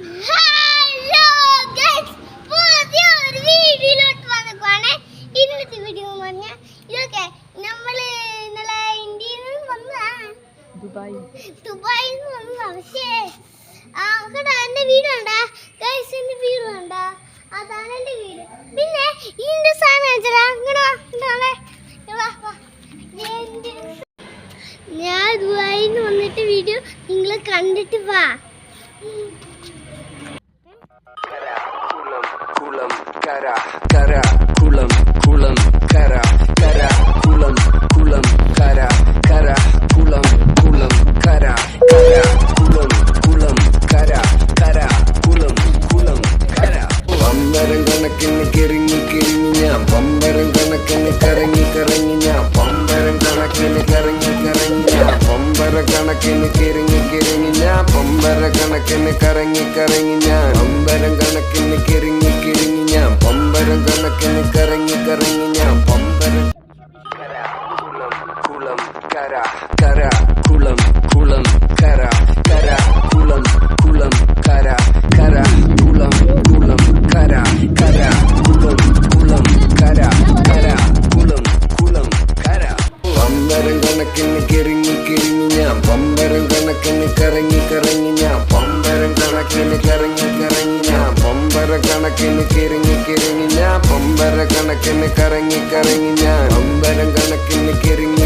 Hello guys, പുതിയൊരു വീഡിയോയിലോട്ട് വന്നേക്കുവാണ്. ഇന്നത്തെ വീഡിയോ എന്ന് പറഞ്ഞാൽ ഇതൊക്കെ നമ്മള് ഇന്നലെ ഇന്ത്യയിൽ നിന്ന് വന്നതാ, ദുബായിൽ നിന്ന് വന്നതാ. പക്ഷേ കേട്ടോ, എൻ്റെ വീട് കണ്ടാ ഗയ്സ്, എൻ്റെ വീട് കണ്ടാ, അതാണ് എൻ്റെ വീട്. പിന്നെ ഇതിൻ്റെ സാധനം ഞാൻ ദുബായിൽ നിന്ന് വന്നിട്ട് വീഡിയോ നിങ്ങൾ കണ്ടിട്ട് വാ. കുളം കര കര കുളം കുളം കര കര കുളം കുളം കര കര കുളം കുളം കര കര കുളം കുളം കര കര കുളം കുളം കര. പമ്പരം കണക്കിന് കിറങ്ങി കിറങ്ങി ഞാൻ, പമ്പരം കണക്കിന് കറങ്ങി കറങ്ങി ഞാൻ, പമ്പരം കണക്കിന് കറങ്ങി കറങ്ങി ഞാൻ, പമ്പര കണക്കിന് കിറങ്ങി കിറങ്ങി ഞാൻ, പമ്പര കണക്കിന് കറങ്ങി കറങ്ങി ഞാൻ, പമ്പരം കണക്കിന് കിറങ്ങി കിറങ്ങി ഞാൻ, പമ്പരം കണക്കിന് കറങ്ങി കറങ്ങി ഞാൻ, പമ്പരം കുളം കര കര കുളം കുളം കര കര കുളം കുളം കര കര കുളം കുളം കര കര കുളം കുളം കര കര കുളം കുളം കര. പമ്പരം കണക്കിന് കിറങ്ങി കിറങ്ങി ഞാൻ, പമ്പരം കണക്കിന് കറങ്ങി കറങ്ങി ഞാൻ, പമ്പരം കണക്കിന് കറങ്ങി കറങ്ങി ഞാൻ, പമ്പര കണക്കിന് കിറങ്ങി കിറങ്ങി ഞാൻ, പമ്പര കണക്കിന് കറങ്ങി കറങ്ങി ഞാൻ, പമ്പരം കണക്കിന് കിറങ്ങി